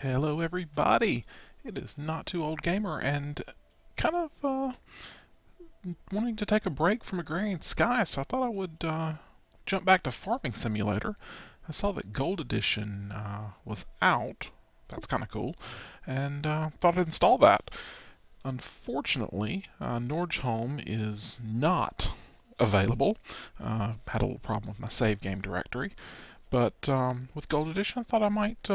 Hello everybody! It is Not Too Old Gamer and kind of wanting to take a break from Agrarian Sky, so I thought I would jump back to Farming Simulator. I saw that Gold Edition was out. That's kind of cool. And thought I'd install that. Unfortunately, Nordholm is not available. Had a little problem with my save game directory. But with Gold Edition, I thought I might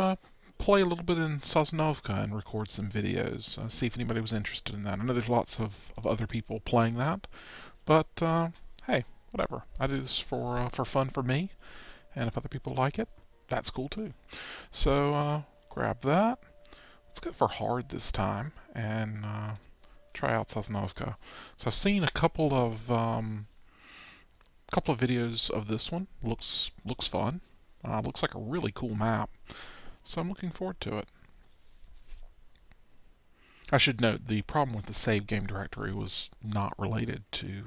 play a little bit in Sosnovka and record some videos, see if anybody was interested in that. I know there's lots of other people playing that, but hey, whatever. I do this for fun for me, and if other people like it, that's cool too. So grab that. Let's go for hard this time and try out Sosnovka. So I've seen a couple of videos of this one. Looks fun. Looks like a really cool map. So I'm looking forward to it. I should note the problem with the save game directory was not related to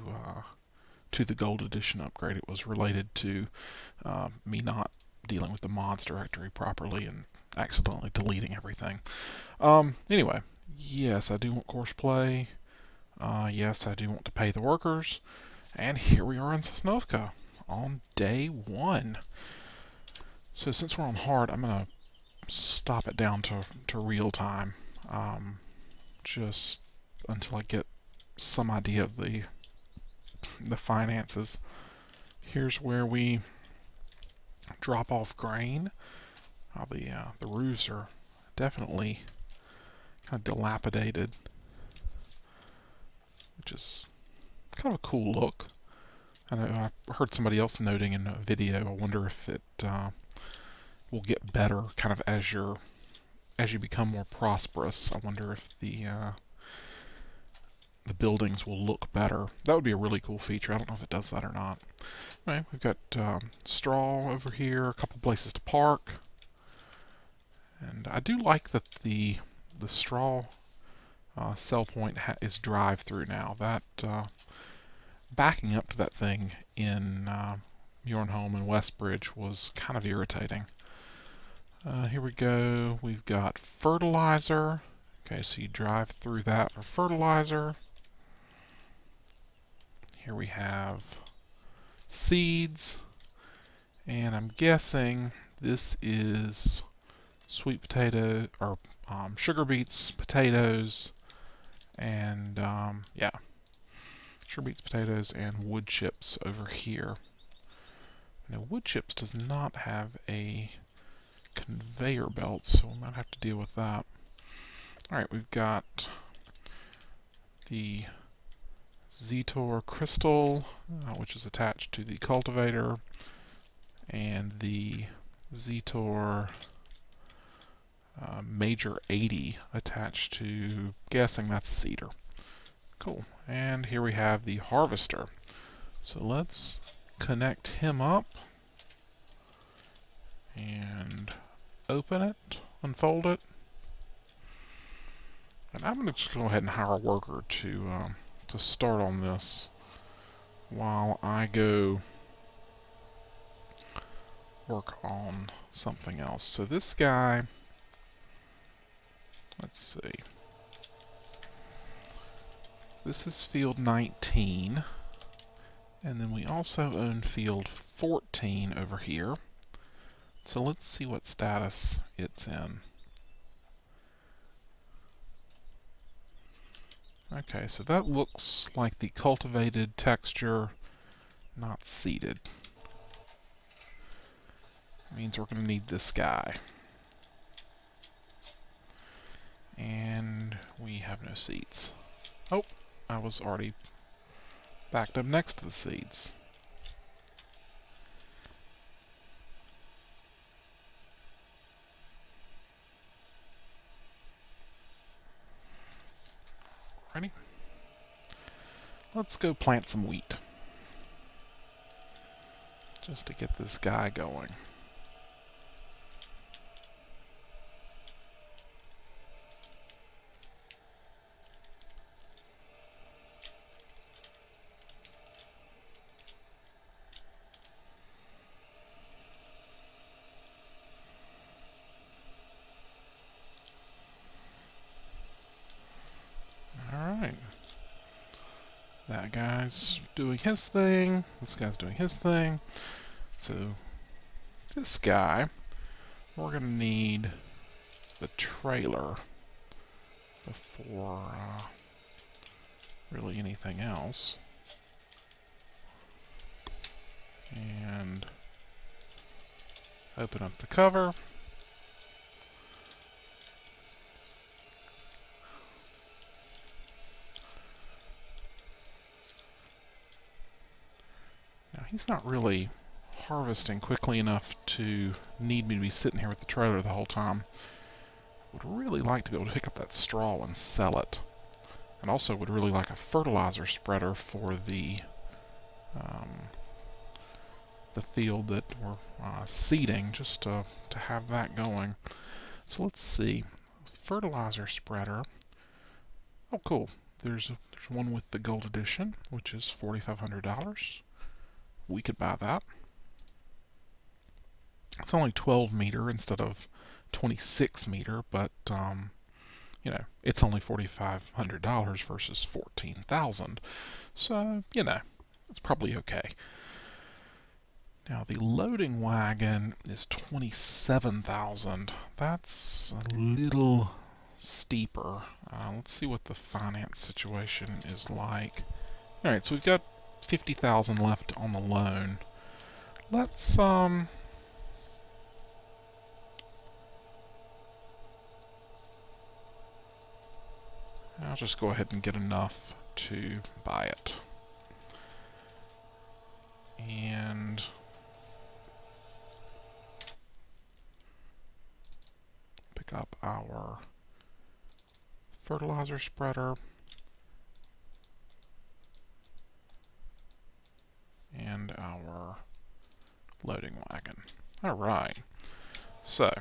the gold edition upgrade. It was related to me not dealing with the mods directory properly and accidentally deleting everything. Anyway, yes, I do want course play. Yes, I do want to pay the workers. And here we are in Sosnovka on day one. So since we're on hard, I'm going to stop it down to real time. Just until I get some idea of the finances. Here's where we drop off grain. The roofs are definitely kind of dilapidated, which is kind of a cool look. I know I heard somebody else noting in a video. I wonder if it will get better, kind of as you become more prosperous. I wonder if the buildings will look better. That would be a really cool feature. I don't know if it does that or not. Anyway, we've got straw over here, a couple places to park, and I do like that the straw sell point is drive-through now. That backing up to that thing in Bjornholm and Westbridge was kind of irritating. Here we go. We've got fertilizer. Okay, so you drive through that for fertilizer. Here we have seeds, and I'm guessing this is sweet potato or sugar beets, potatoes, and yeah, sugar beets, potatoes, and wood chips over here. Now, wood chips does not have a conveyor belt, so we might have to deal with that. Alright, we've got the Zetor crystal, which is attached to the cultivator, and the Zetor Major 80 attached to, guessing that's a seeder. Cool. And here we have the harvester. So let's connect him up and open it, unfold it. And I'm going to just go ahead and hire a worker to start on this while I go work on something else. So this guy, let's see. This is field 19, and then we also own field 14 over here. So let's see what status it's in. Okay, so that looks like the cultivated texture, not seeded. Means we're going to need this guy. And we have no seeds. Oh, I was already backed up next to the seeds. Ready? Let's go plant some wheat. Just to get this guy going. Alright. That guy's doing his thing. This guy's doing his thing. So, this guy, we're going to need the trailer before really anything else. And open up the cover. Now he's not really harvesting quickly enough to need me to be sitting here with the trailer the whole time. Would really like to be able to pick up that straw and sell it. And also would really like a fertilizer spreader for the field that we're seeding, just to have that going. So let's see. Fertilizer spreader. Oh, cool. There's one with the gold edition, which is $4,500. We could buy that. It's only 12 meter instead of 26 meter, but you know, it's only $4,500 versus $14,000. So, you know, it's probably okay. Now the loading wagon is $27,000. That's a little steeper. Let's see what the finance situation is like. All right, so we've got $50,000 left on the loan. Let's I'll just go ahead and get enough to buy it. And pick up our fertilizer spreader and our loading wagon. Alright, so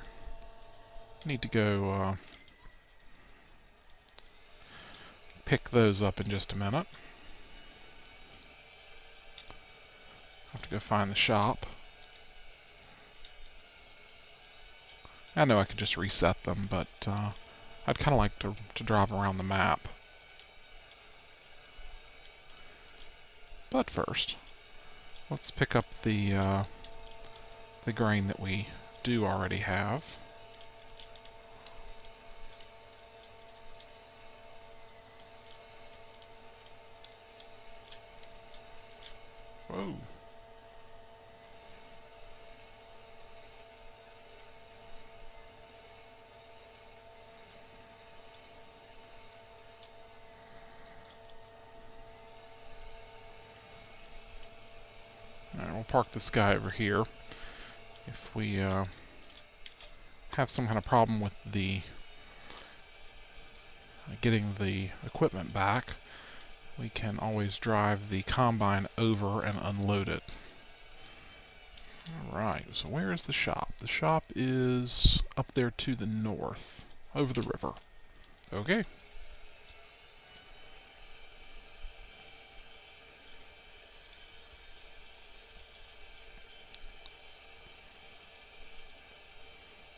need to go pick those up in just a minute. Have to go find the shop. I know I could just reset them, but I'd kind of like to drive around the map. But first, let's pick up the grain that we do already have. Whoa. Alright, we'll park this guy over here. If we have some kind of problem with the getting the equipment back, we can always drive the combine over and unload it. Alright, so where is the shop? The shop is up there to the north, over the river. Okay.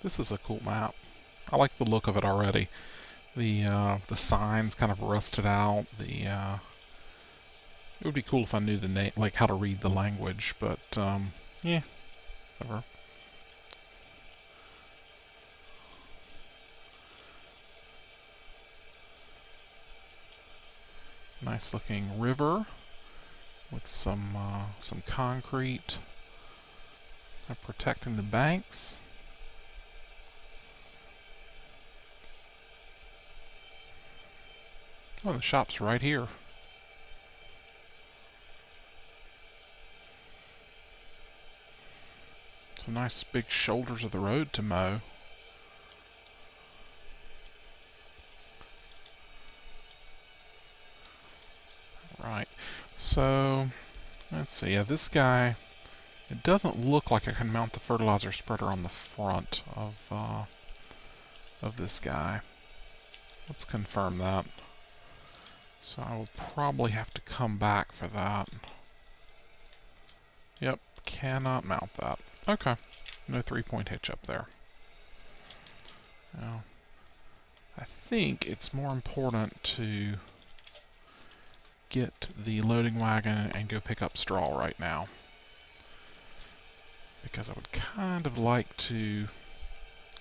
This is a cool map. I like the look of it already. The signs kind of rusted out. It would be cool if I knew the name, like how to read the language, but yeah, whatever. Nice looking river with some concrete protecting the banks. Oh, the shop's right here. Some nice big shoulders of the road to mow. Right, so let's see. Yeah, this guy, it doesn't look like I can mount the fertilizer spreader on the front of this guy. Let's confirm that. So I will probably have to come back for that. Yep, cannot mount that. Okay, no 3-point hitch up there. Now, I think it's more important to get the loading wagon and go pick up straw right now, because I would kind of like to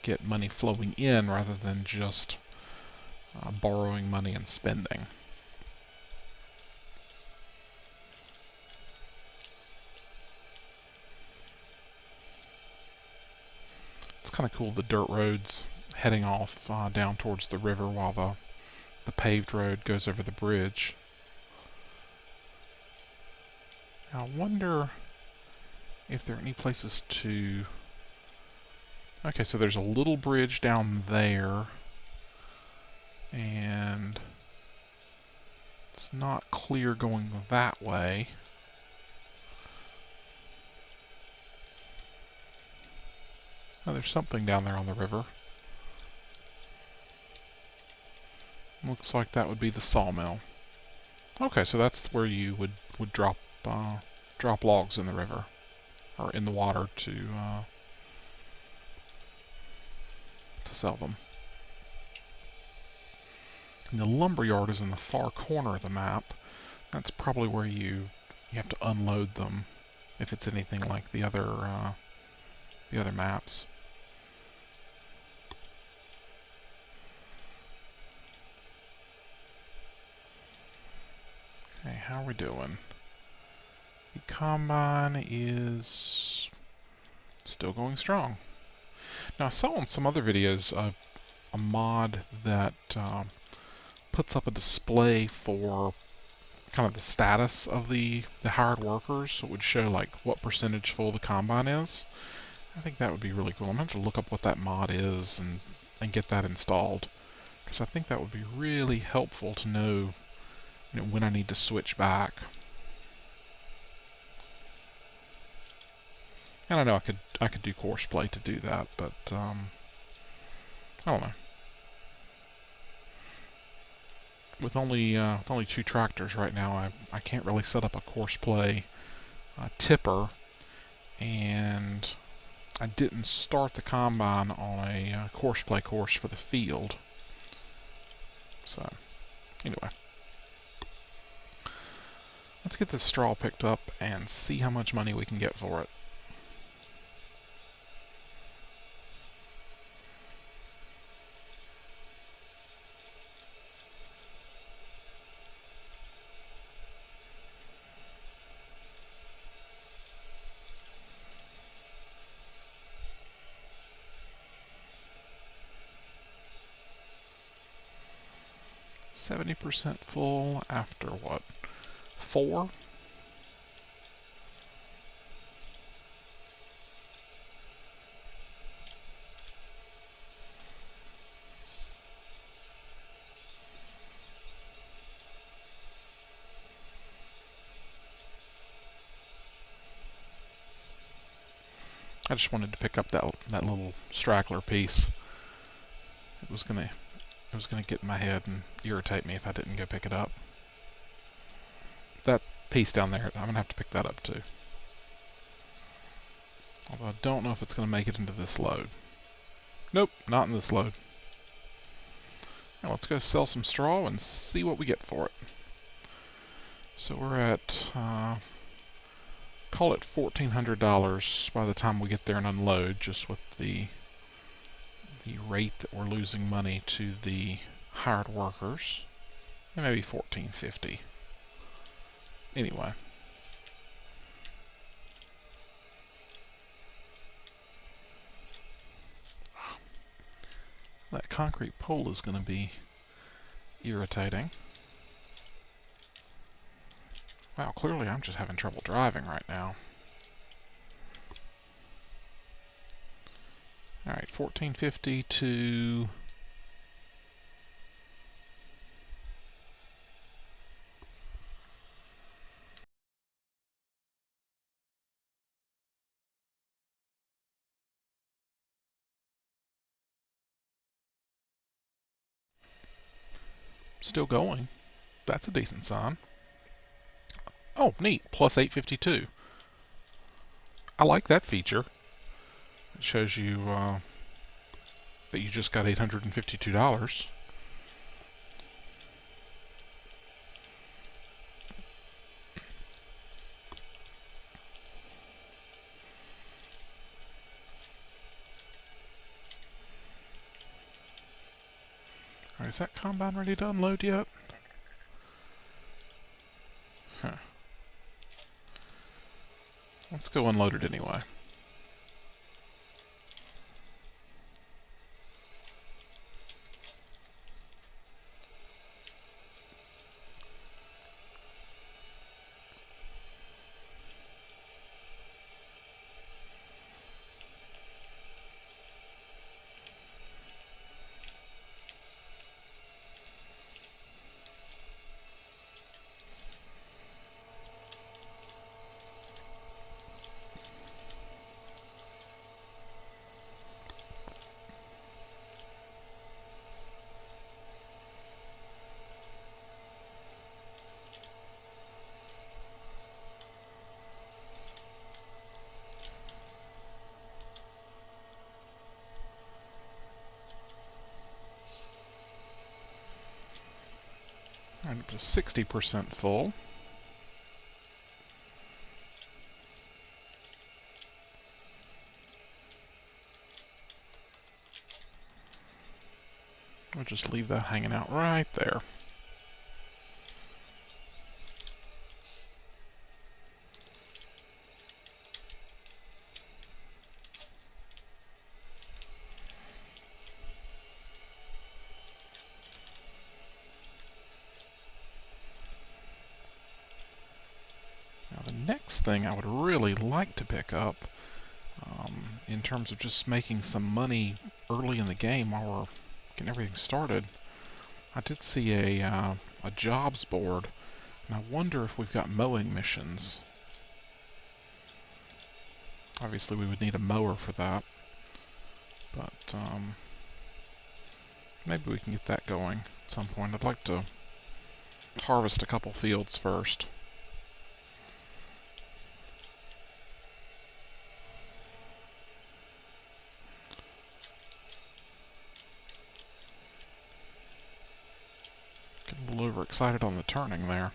get money flowing in rather than just borrowing money and spending. It's kind of cool, the dirt roads heading off down towards the river while the paved road goes over the bridge. Now, I wonder if there are any places to... Okay, so there's a little bridge down there, and it's not clear going that way. Oh, there's something down there on the river. Looks like that would be the sawmill. Okay, so that's where you would drop logs in the river, or in the water to sell them. And the lumberyard is in the far corner of the map. That's probably where you have to unload them, if it's anything like the other maps. Okay, how are we doing? The combine is still going strong. Now, I saw in some other videos a mod that puts up a display for kind of the status of the hired workers, so it would show like what percentage full the combine is. I think that would be really cool. I'm going to have to look up what that mod is and get that installed, because I think that would be really helpful to know, when I need to switch back. And I know I could do course play to do that, but I don't know. With only 2 tractors right now, I can't really set up a course play tipper, and I didn't start the combine on a course play course for the field. So anyway, let's get this straw picked up and see how much money we can get for it. %70 full after what? 4? I just wanted to pick up that little straggler piece. It was gonna get in my head and irritate me if I didn't go pick it up. That piece down there, I'm gonna have to pick that up too. Although I don't know if it's gonna make it into this load. Nope, not in this load. Now let's go sell some straw and see what we get for it. So we're at call it $1,400 by the time we get there and unload, just with the rate that we're losing money to the hired workers. And maybe $1,450. Anyway. That concrete pole is going to be irritating. Wow, clearly I'm just having trouble driving right now. Alright, 1450 to... Still going. That's a decent sign. Oh, neat. Plus 852. I like that feature. It shows you that you just got $852. Alright, is that combine ready to unload yet? Huh. Let's go unload it anyway. Alright, up to 60% full. We'll just leave that hanging out right there. Now the next thing I would really like to pick up, in terms of just making some money early in the game while we're getting everything started, I did see a jobs board, and I wonder if we've got mowing missions. Obviously we would need a mower for that, but maybe we can get that going at some point. I'd like to harvest a couple fields first. Getting a little overexcited on the turning there.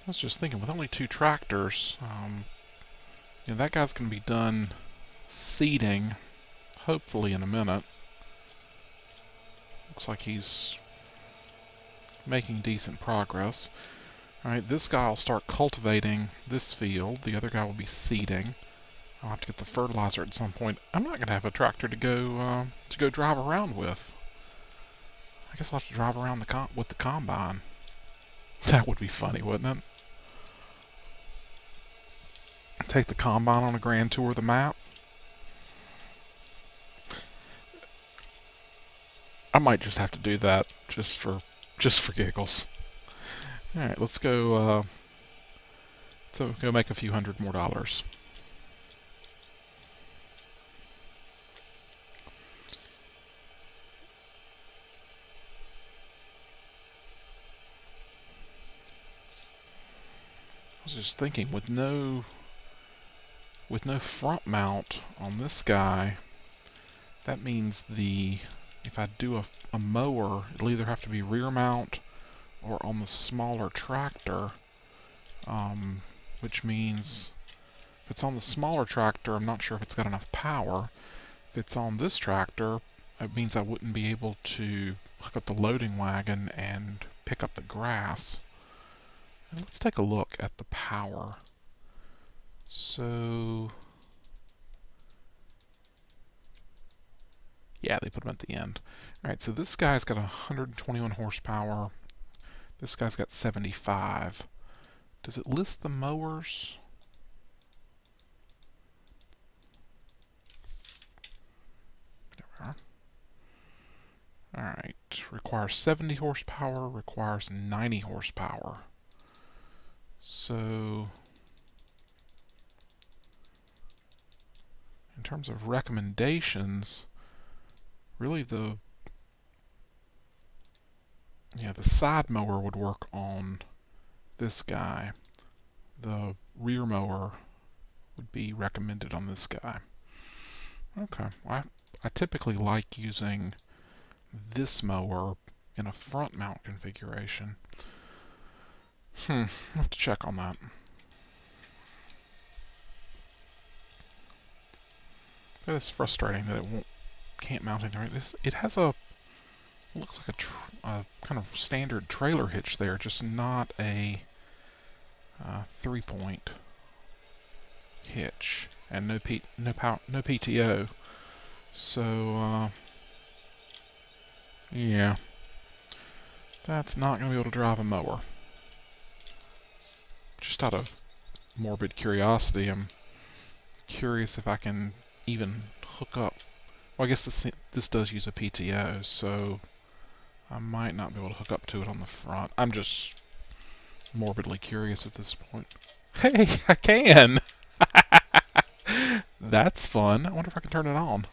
I was just thinking, with only 2 tractors, that guy's going to be done seeding, hopefully in a minute. Looks like he's making decent progress. Alright, this guy will start cultivating this field. The other guy will be seeding. I'll have to get the fertilizer at some point. I'm not going to have a tractor to go drive around with. I guess I'll have to drive around with the combine. That would be funny, wouldn't it? Take the combine on a grand tour of the map. I might just have to do that just for giggles. All right, let's go. Go make a few $100 more. I was just thinking, with no front mount on this guy, that means if I do a mower, it'll either have to be rear mount or on the smaller tractor, which means if it's on the smaller tractor, I'm not sure if it's got enough power. If it's on this tractor, it means I wouldn't be able to hook up the loading wagon and pick up the grass. And let's take a look at the power. So, yeah, they put them at the end. Alright, so this guy's got 121 horsepower. This guy's got 75. Does it list the mowers? There we are. Alright, requires 70 horsepower, requires 90 horsepower. So, in terms of recommendations, really the side mower would work on this guy. The rear mower would be recommended on this guy. Okay, I typically like using this mower in a front mount configuration. I'll have to check on that. That is frustrating that can't mount anything. It has looks like a kind of standard trailer hitch there, just not a 3-point hitch, and no PTO. So yeah, that's not going to be able to drive a mower. Just out of morbid curiosity, I'm curious if I can even hook up. Well, I guess this does use a PTO, so I might not be able to hook up to it on the front. I'm just morbidly curious at this point. Hey, I can! That's fun. I wonder if I can turn it on.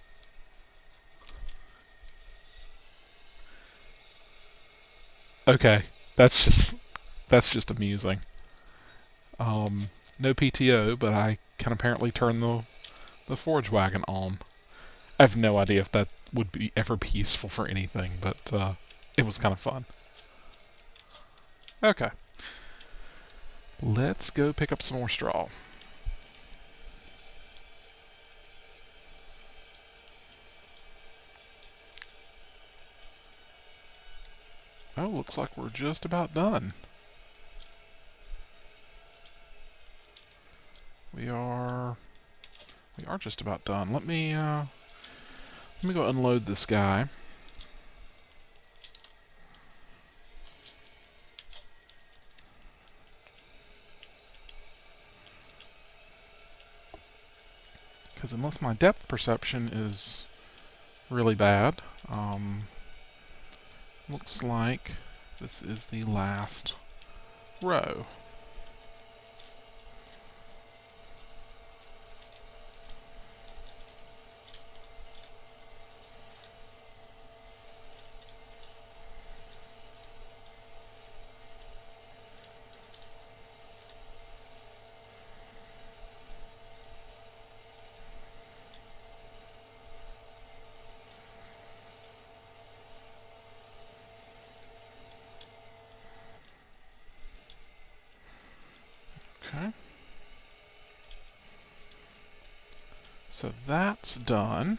Okay, that's just amusing. No PTO, but I can apparently turn the forge wagon on. I have no idea if that would ever be useful for anything, but it was kind of fun. Okay, let's go pick up some more straw. Oh, looks like we're just about done. We are just about done. Let me go unload this guy. Because unless my depth perception is really bad, looks like this is the last row. Okay. So that's done.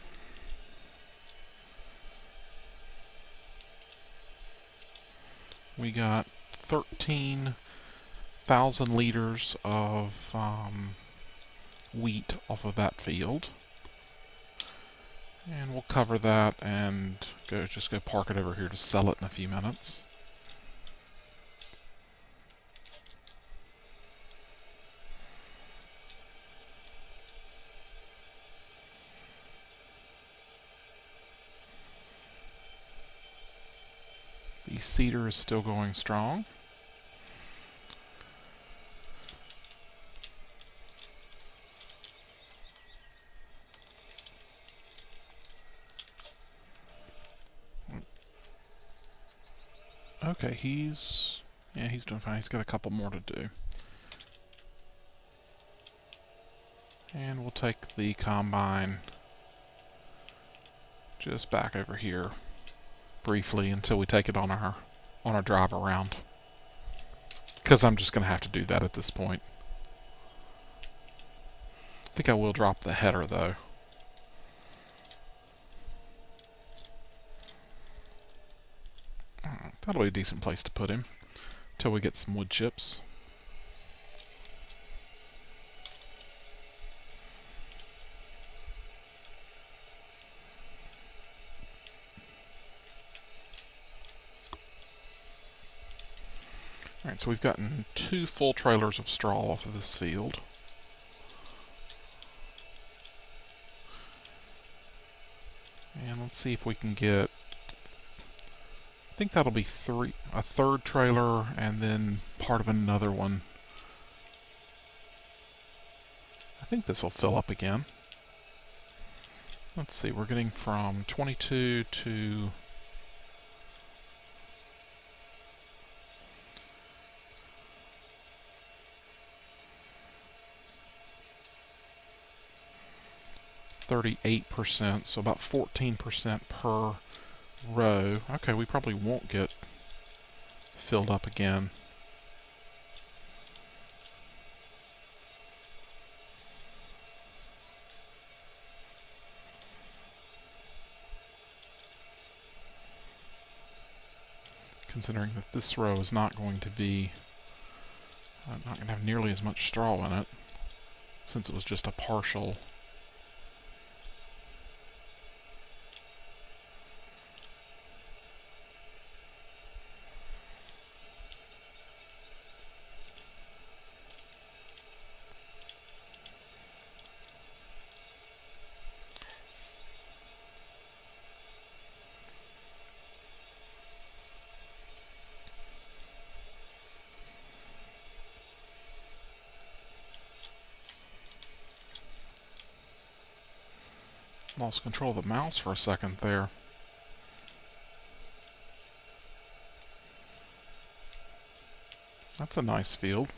We got 13,000 liters of wheat off of that field. And we'll cover that and just go park it over here to sell it in a few minutes. The cedar is still going strong. Okay, he's doing fine. He's got a couple more to do. And we'll take the combine just back over here briefly until we take it on our drive around. Because I'm just going to have to do that at this point. I think I will drop the header though. That'll be a decent place to put him until we get some wood chips. Alright, so we've gotten 2 full trailers of straw off of this field. And let's see if we can get, I think that'll be a third trailer and then part of another one think this will fill up again. Let's see, we're getting from 22 to 38%, so about 14% per row. Okay, we probably won't get filled up again. Considering that this row is not going to be, not going to have nearly as much straw in it, since it was just a partial. Lost control of the mouse for a second there. That's a nice field.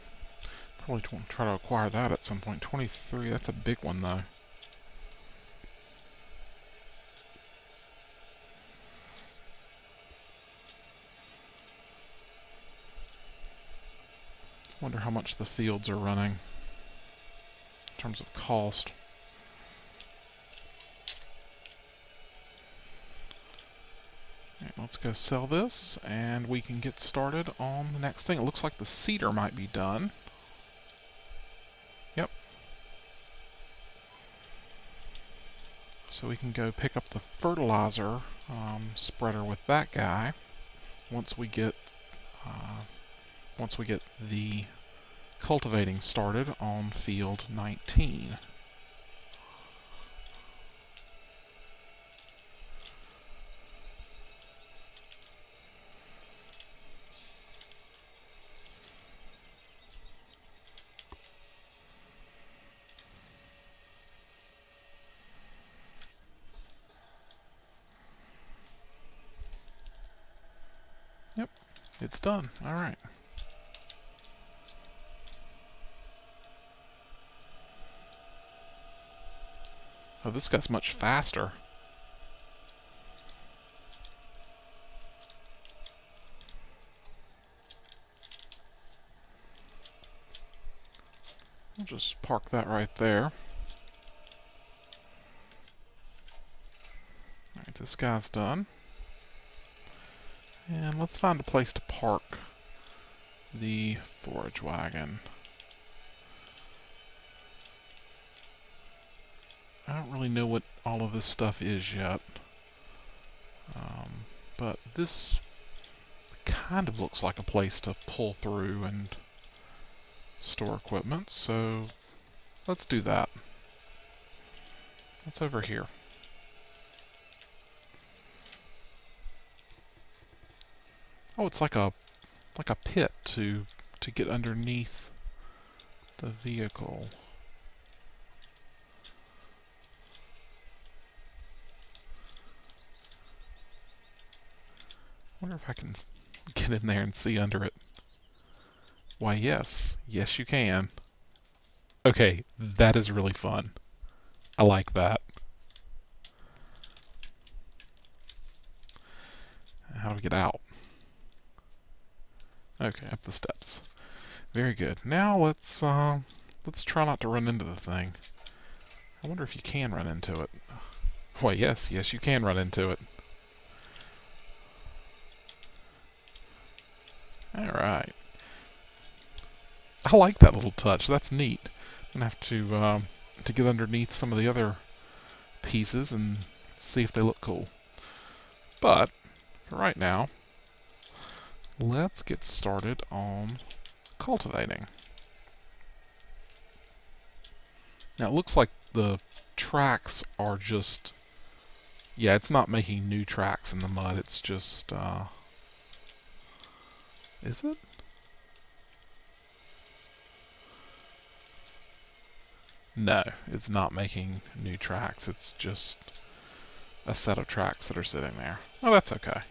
Probably want to try to acquire that at some point. 23, that's a big one though. Wonder how much the fields are running in terms of cost. Right, let's go sell this, and we can get started on the next thing. It looks like the cedar might be done. Yep. So we can go pick up the fertilizer spreader with that guy once we get the cultivating started on field 19. Yep, it's done. All right. Oh, this guy's much faster. I'll just park that right there. Alright, this guy's done. And let's find a place to park the forage wagon. I don't really know what all of this stuff is yet. But this kind of looks like a place to pull through and store equipment, so let's do that. What's over here? Oh, it's like a pit to get underneath the vehicle. Wonder if I can get in there and see under it. Why, yes. Yes, you can. Okay, that is really fun. I like that. How do we get out? Okay, up the steps. Very good. Now let's try not to run into the thing. I wonder if you can run into it. Why, yes, yes, you can run into it. Alright. I like that little touch. That's neat. I'm gonna have to get underneath some of the other pieces and see if they look cool. But for right now, let's get started on cultivating. Now it looks like the tracks are just, yeah, it's not making new tracks in the mud. It's just, is it? No, it's not making new tracks. It's just a set of tracks that are sitting there. Well, that's okay.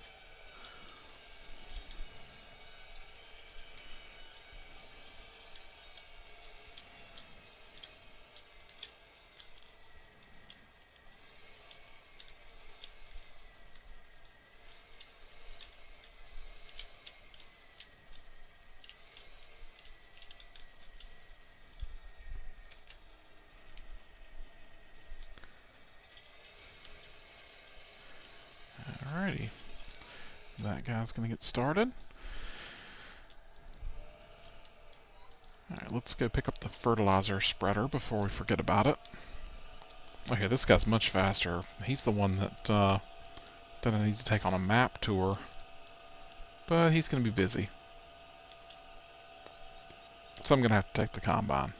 Alrighty. That guy's going to get started. Alright, let's go pick up the fertilizer spreader before we forget about it. Okay, this guy's much faster. He's the one that I need to take on a map tour. But he's going to be busy. So I'm going to have to take the combine.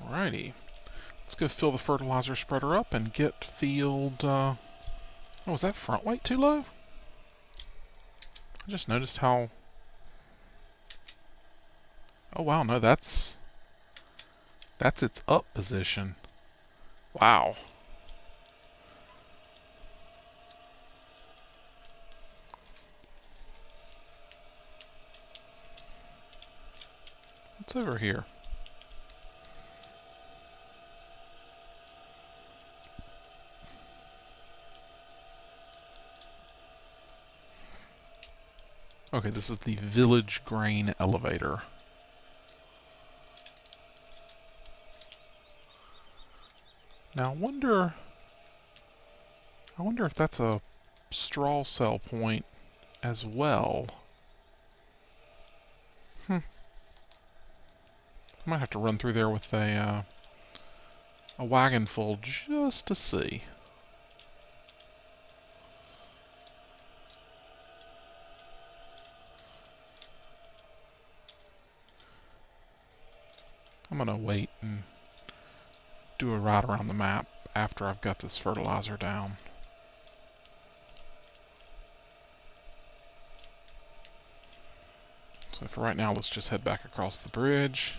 Alrighty. Let's go fill the fertilizer spreader up and get field... Oh, was that front weight too low? I just noticed how... Oh wow, no, that's its up position. Wow. What's over here? Okay, this is the village grain elevator. Now, I wonder if that's a straw cell point as well. I might have to run through there with a wagon full just to see. I'm gonna wait and do a ride around the map after I've got this fertilizer down. So for right now, let's just head back across the bridge.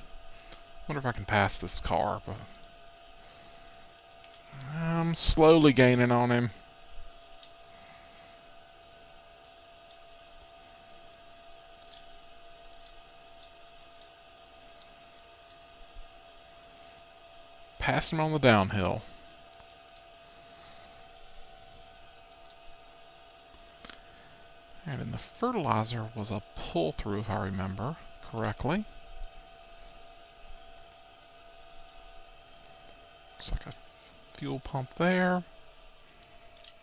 Wonder if I can pass this car, but I'm slowly gaining on him. Passed him on the downhill. And then the fertilizer was a pull-through, if I remember correctly. Looks like a fuel pump there.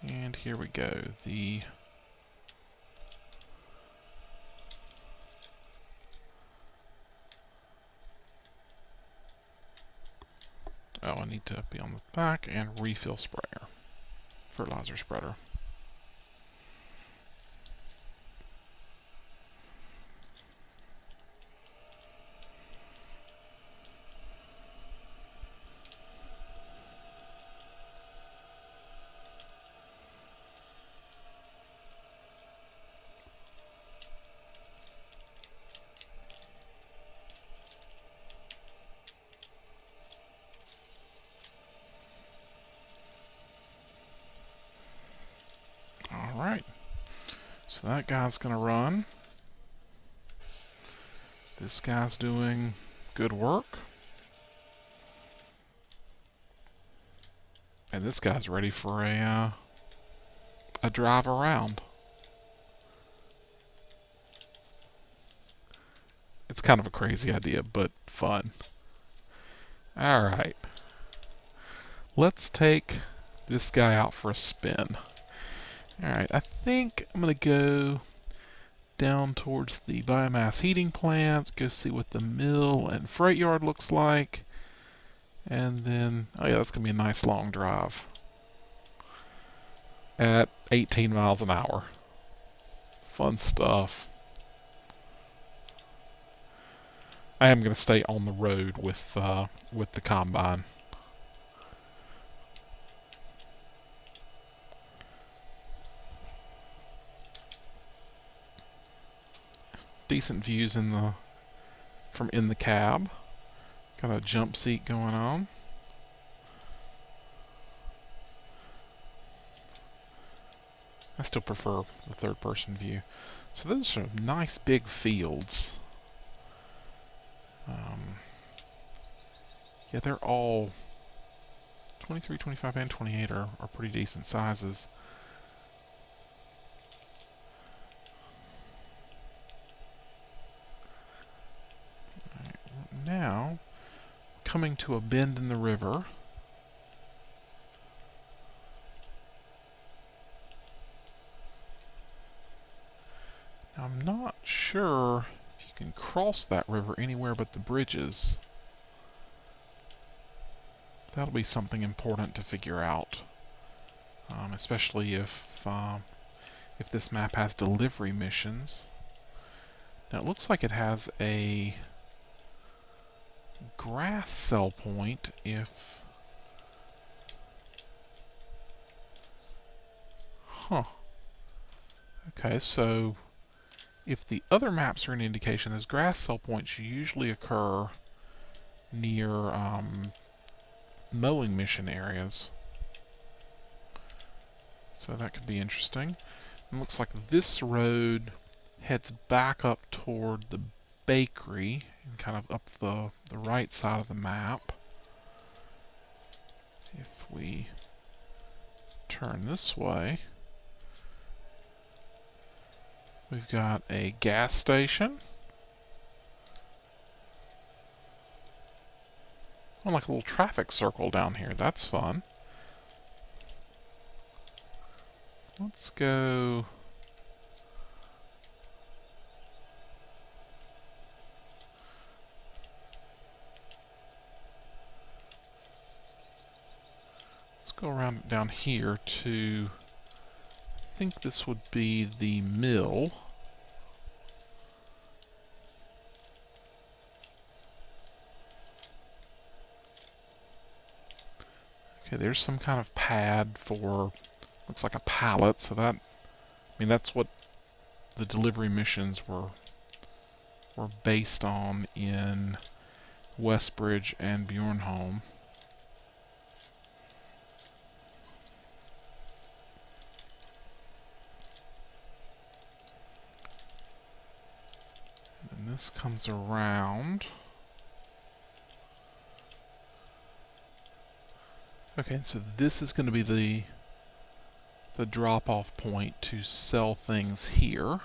And here we go. Oh, I need to be on the back and refill sprayer. Fertilizer spreader. Alright. So that guy's gonna run. This guy's doing good work. And this guy's ready for a drive around. It's kind of a crazy idea, but fun. Alright. Let's take this guy out for a spin. Alright, I think I'm going to go down towards the biomass heating plant, go see what the mill and freight yard looks like, and then, oh yeah, that's going to be a nice long drive at 18 miles an hour. Fun stuff. I am going to stay on the road with the combine. Decent views from in the cab. Got a jump seat going on. I still prefer the third-person view. So those are nice big fields. Yeah, they're all 23, 25, and 28 are pretty decent sizes. Right, now, coming to a bend in the river. Now, I'm not sure if you can cross that river anywhere but the bridges. That'll be something important to figure out, especially if this map has delivery missions. Now it looks like it has a grass sell point if... Huh. Okay, so if the other maps are an indication, those grass sell points usually occur near mowing mission areas. So that could be interesting. It looks like this road heads back up toward the bakery and kind of up the right side of the map. If we turn this way, we've got a gas station. Oh, like a little traffic circle down here. That's fun. Let's go... Let's go around down here to... I think this would be the mill. Okay, there's some kind of pad for... looks like a pallet, so that... I mean, that's what the delivery missions were based on in Westbridge and Bjornholm. And this comes around. Okay, so this is going to be the drop-off point to sell things here.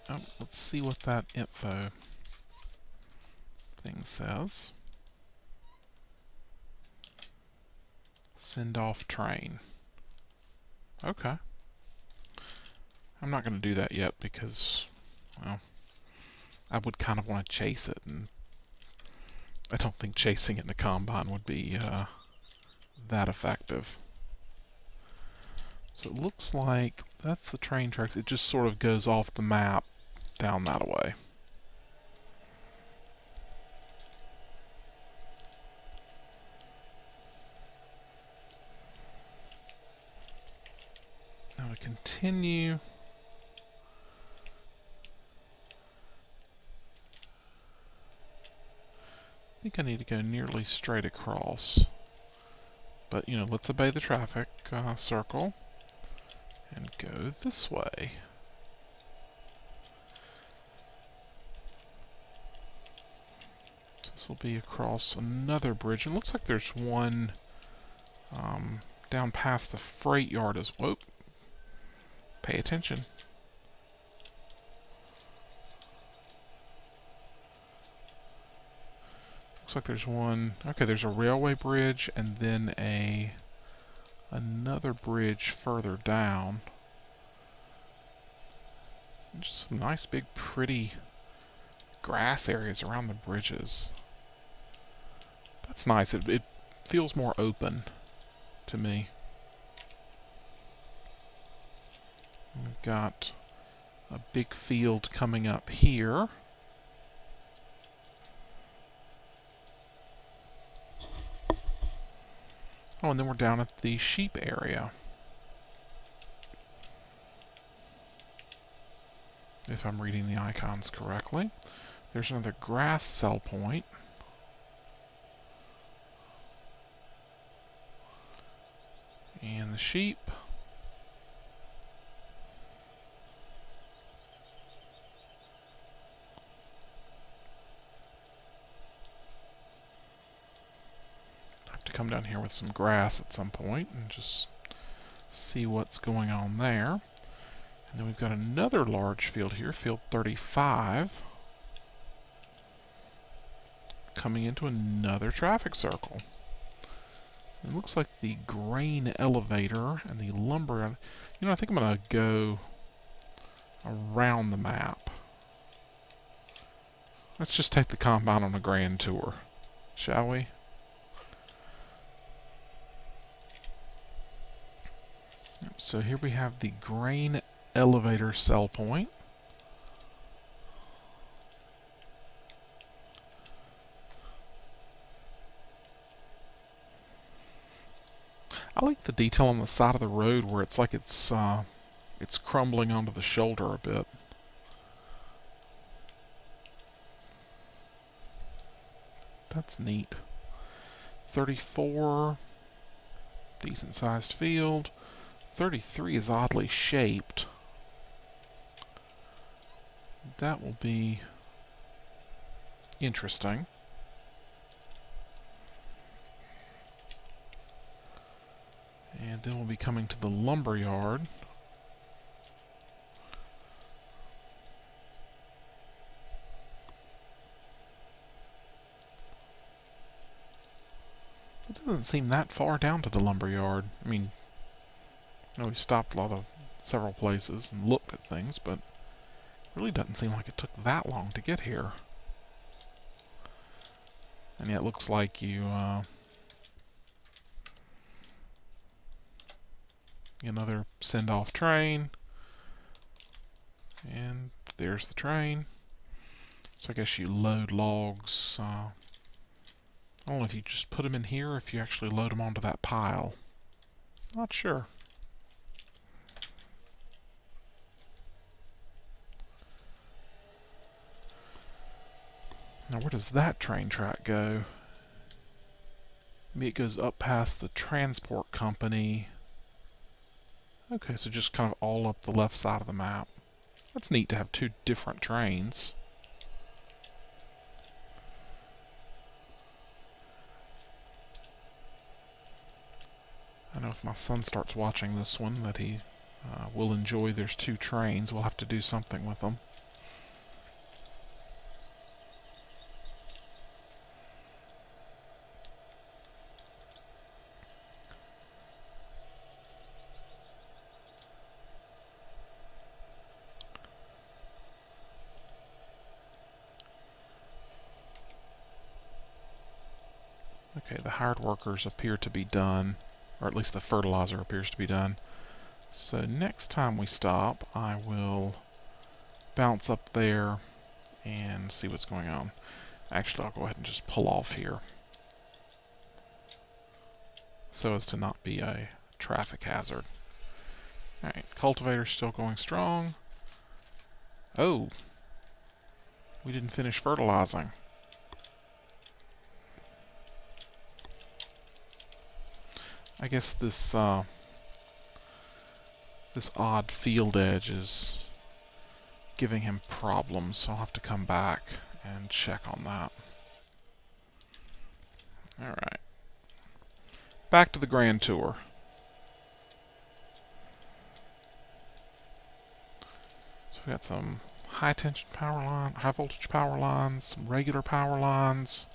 Oh, let's see what that info thing says. Send off train. Okay. I'm not going to do that yet because, well, I would kind of want to chase it, and I don't think chasing it in a combine would be that effective. So it looks like that's the train tracks. It just sort of goes off the map down that way. Now to continue. I think I need to go nearly straight across. But, you know, let's obey the traffic circle and go this way. So This will be across another bridge. It looks like there's one down past the freight yard as well. Whoa, pay attention. Looks like there's one. Okay, there's a railway bridge and then another bridge further down. Just some nice big pretty grass areas around the bridges. That's nice. It feels more open to me. We've got a big field coming up here. Oh, and then we're down at the sheep area. If I'm reading the icons correctly. There's another grass sell point. And the sheep. Have to come down here with some grass at some point and just see what's going on there. And then we've got another large field here, field 35, coming into another traffic circle. It looks like the grain elevator and the lumber. You know, I think I'm going to go around the map. Let's just take the combine on a grand tour, shall we? So here we have the grain elevator sell point. I like the detail on the side of the road where it's like it's crumbling onto the shoulder a bit. That's neat. 34, decent sized field. 33 is oddly shaped. That will be interesting. And then we'll be coming to the lumber yard. It doesn't seem that far down to the lumber yard. I mean, I know we stopped several places and looked at things, but it really doesn't seem like it took that long to get here. And yet it looks like another send-off train. And there's the train. So I guess you load logs. I don't know if you just put them in here or if you actually load them onto that pile. Not sure. Now where does that train track go? Maybe it goes up past the transport company. Okay, so just kind of all up the left side of the map. That's neat to have two different trains. I know if my son starts watching this one that he will enjoy. There's two trains. We'll have to do something with them. Okay, the hired workers appear to be done, or at least the fertilizer appears to be done. So next time we stop, I will bounce up there and see what's going on. Actually, I'll go ahead and just pull off here so as to not be a traffic hazard. Alright, cultivator's still going strong. Oh, we didn't finish fertilizing. I guess this this odd field edge is giving him problems, so I'll have to come back and check on that. Alright. Back to the Grand Tour. So we got some high tension power line, high voltage power lines, some regular power lines.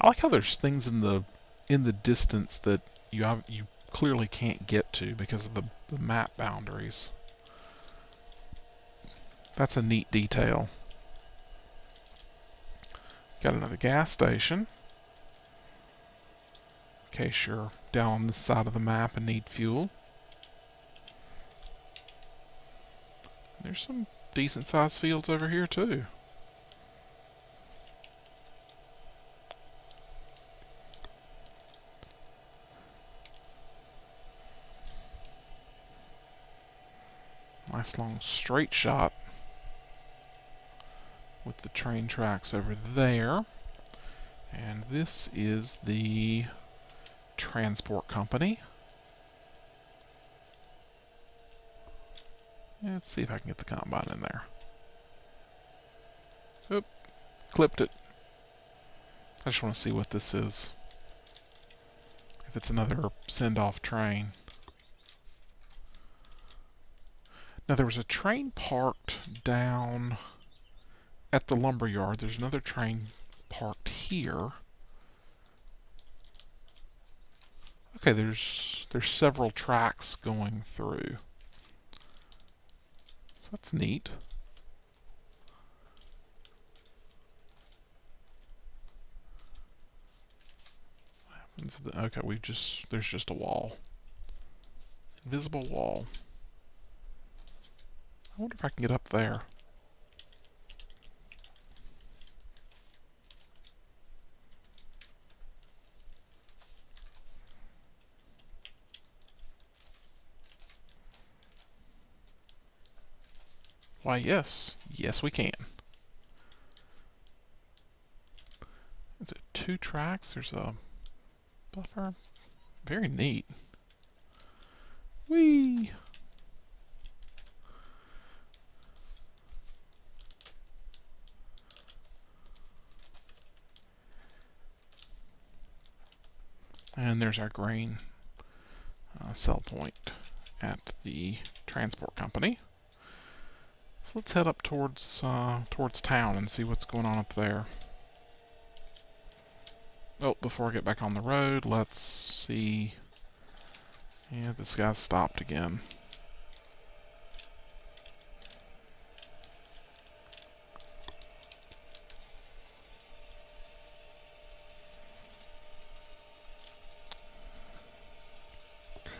I like how there's things in the distance that you clearly can't get to because of the map boundaries. That's a neat detail. Got another gas station. In case you're down on this side of the map and need fuel. There's some decent sized fields over here too. Nice long straight shot with the train tracks over there. And this is the transport company. Let's see if I can get the combine in there. Oop, clipped it. I just want to see what this is. If it's another send-off train. Now there was a train parked down at the lumber yard. There's another train parked here. Okay, there's several tracks going through. So that's neat. Okay, there's just a wall. Invisible wall. I wonder if I can get up there. Why, yes. Yes, we can. Is it 2 tracks? There's a buffer. Very neat. Whee! And there's our grain sell point at the transport company. So let's head up towards town and see what's going on up there. Oh, before I get back on the road, let's see. Yeah, this guy's stopped again.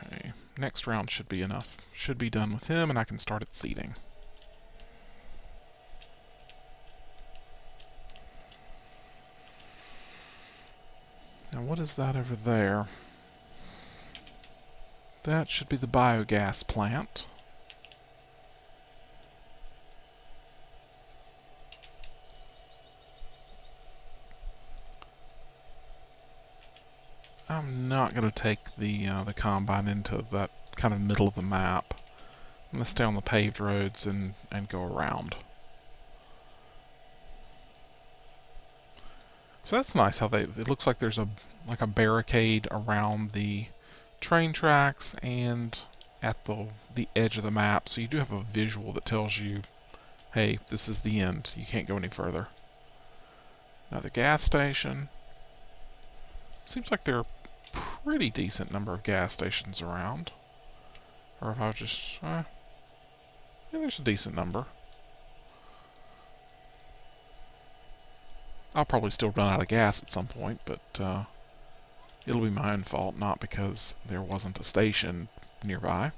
Okay, next round should be enough. Should be done with him, and I can start at seating. Now what is that over there? That should be the biogas plant. I'm not going to take the combine into that kind of middle of the map. I'm going to stay on the paved roads and go around. So that's nice how it looks like there's like a barricade around the train tracks and at the edge of the map, so you do have a visual that tells you, hey, this is the end. You can't go any further. Another gas station. Seems like there are a pretty decent number of gas stations around. Or if I was just, yeah, there's a decent number. I'll probably still run out of gas at some point, but it'll be my own fault, not because there wasn't a station nearby.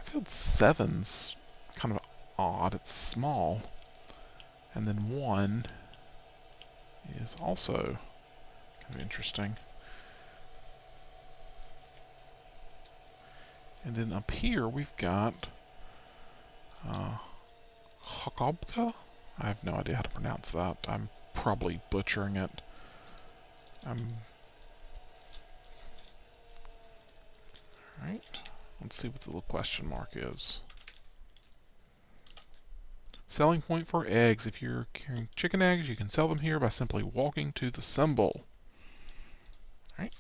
Field 7's kind of odd. It's small. And then 1 is also kind of interesting. And then up here we've got Hokobka? I have no idea how to pronounce that. I'm probably butchering it. Alright, let's see what the little question mark is. Selling point for eggs. If you're carrying chicken eggs, you can sell them here by simply walking to the symbol. Alright,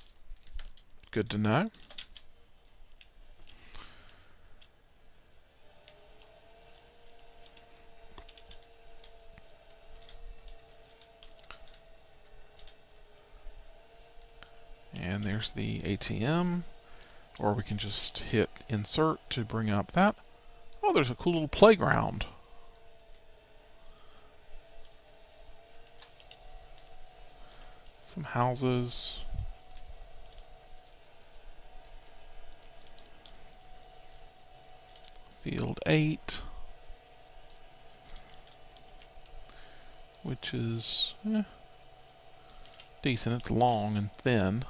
good to know. And there's the ATM, or we can just hit insert to bring up that. Oh, there's a cool little playground. Some houses. Field 8, which is decent. It's long and thin.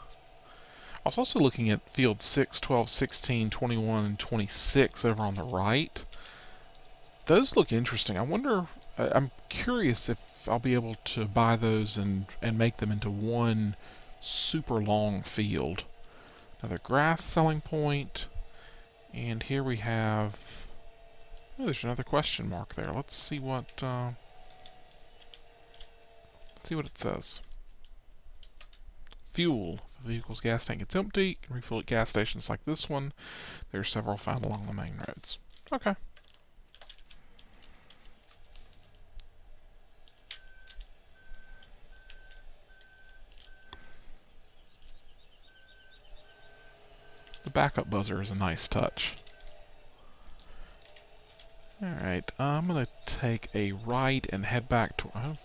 I was also looking at field 6, 12, 16, 21, and 26 over on the right. Those look interesting. I wonder, I'm curious if I'll be able to buy those and make them into one super long field. Another grass selling point. And here we have, oh, there's another question mark there. Let's see what it says. Fuel. If the vehicle's gas tank gets empty, you can refill at gas stations like this one. There are several found along the main roads. Okay. The backup buzzer is a nice touch. Alright, I'm going to take a right and head back to... I'm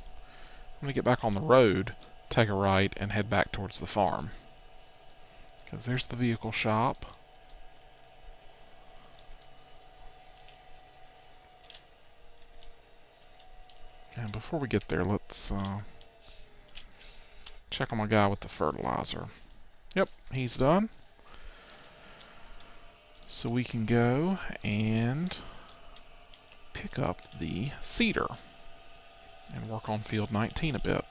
going to get back on the road, take a right, and head back towards the farm. Because there's the vehicle shop. And before we get there, let's check on my guy with the fertilizer. Yep, he's done. So we can go and pick up the cedar and work on field 19 a bit.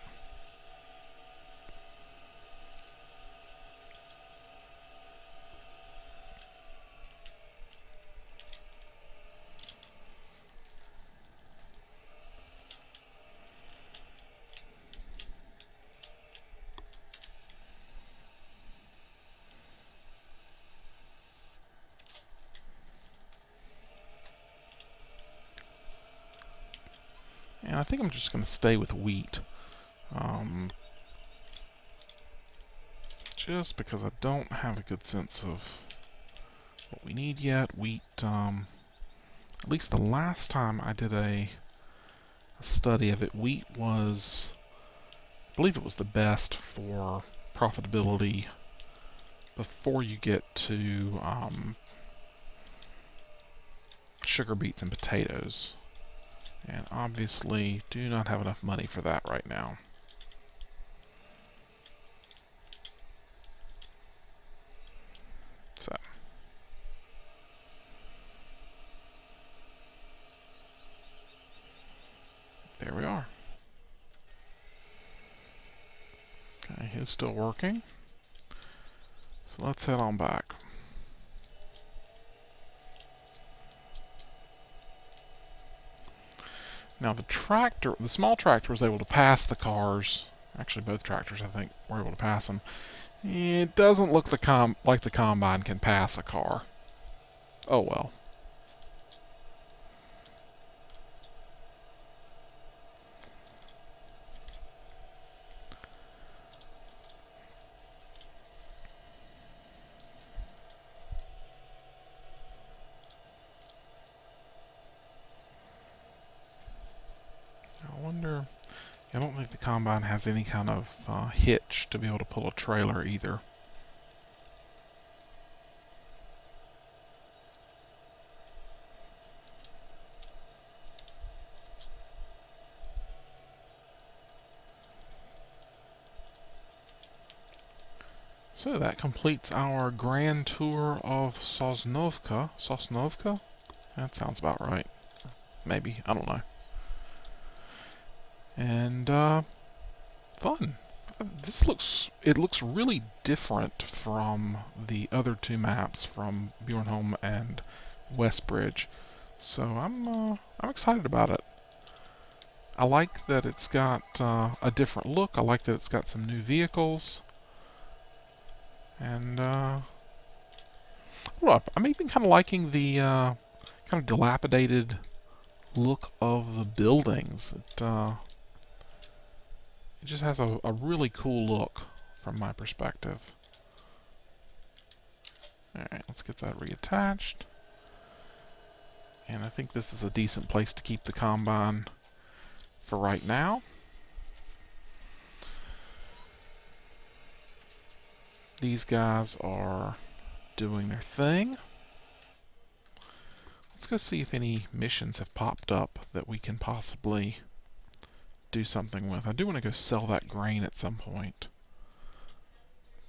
And I think I'm just going to stay with wheat. Just because I don't have a good sense of what we need yet. Wheat, at least the last time I did a study of it, wheat was, I believe it was the best for profitability before you get to sugar beets and potatoes. And obviously do not have enough money for that right now. So there we are. Okay, it's still working. So let's head on back. Now the tractor, the small tractor was able to pass the cars. Actually, both tractors, I think, were able to pass them. It doesn't look like the combine can pass a car. Oh well. I wonder... I don't think the combine has any kind of hitch to be able to pull a trailer either. So that completes our grand tour of Sosnovka. Sosnovka? That sounds about right. Maybe. I don't know. And, fun. It looks really different from the other two maps from Bjornholm and Westbridge. So I'm excited about it. I like that it's got a different look. I like that it's got some new vehicles. And I'm even kind of liking the kind of dilapidated look of the buildings. It just has a really cool look from my perspective. Alright, let's get that reattached. And I think this is a decent place to keep the Combine for right now. These guys are doing their thing. Let's go see if any missions have popped up that we can possibly do something with. I do want to go sell that grain at some point.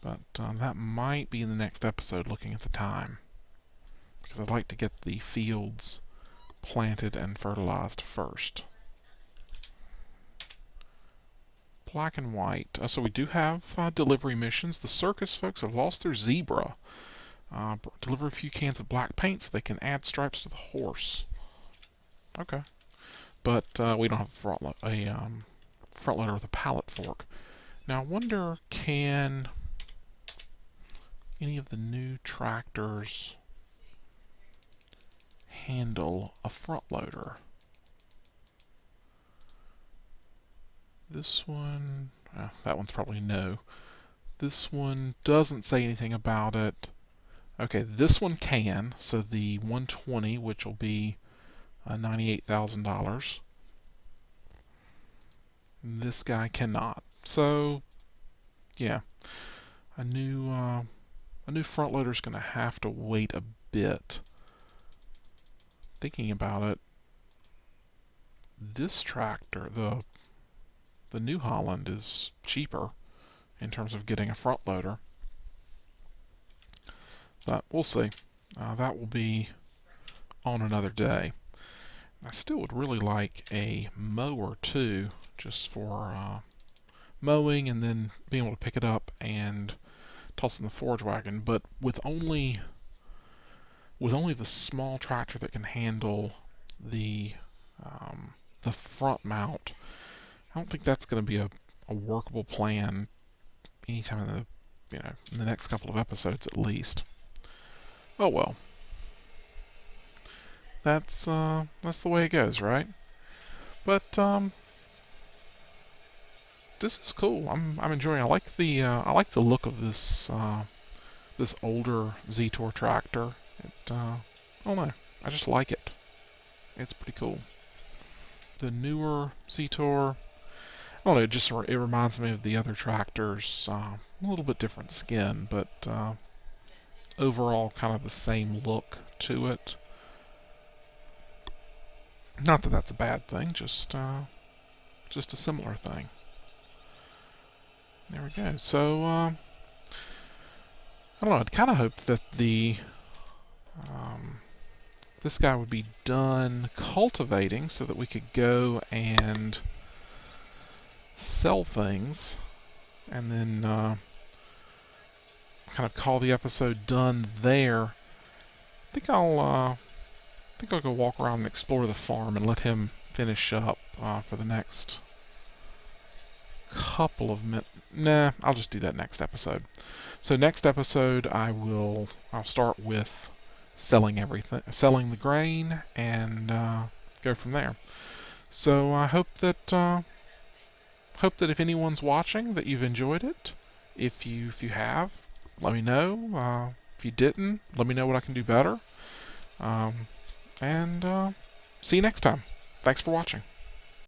But that might be in the next episode looking at the time. Because I'd like to get the fields planted and fertilized first. Black and white. So we do have delivery missions. The circus folks have lost their zebra. Deliver a few cans of black paint so they can add stripes to the horse. Okay. But we don't have a front loader with a pallet fork. Now I wonder, can any of the new tractors handle a front loader? This one, that one's probably no. This one doesn't say anything about it. Okay, this one can, so the 120, which will be $98,000. This guy cannot. So, yeah, a new front loader is going to have to wait a bit. Thinking about it, this tractor, the New Holland, is cheaper in terms of getting a front loader. But we'll see. That will be on another day. I still would really like a mower too, just for mowing and then being able to pick it up and toss in the forage wagon. But with only the small tractor that can handle the front mount, I don't think that's going to be a workable plan anytime in the next couple of episodes at least. Oh well. That's the way it goes, right? But this is cool. I'm enjoying. I like the look of this this older Z-Tor tractor. I don't know. I just like it. It's pretty cool. The newer Z-Tor, I don't know. It reminds me of the other tractors. A little bit different skin, but overall kind of the same look to it. Not that that's a bad thing, just a similar thing. There we go. So, I don't know, I'd kind of hoped that this guy would be done cultivating so that we could go and sell things and then kind of call the episode done there. I think I'll go walk around and explore the farm and let him finish up for the next couple of minutes. Nah, I'll just do that next episode. So next episode I'll start with selling the grain, and go from there. So I hope that if anyone's watching that you've enjoyed it. If you have, let me know. If you didn't, let me know what I can do better. And see you next time. Thanks for watching.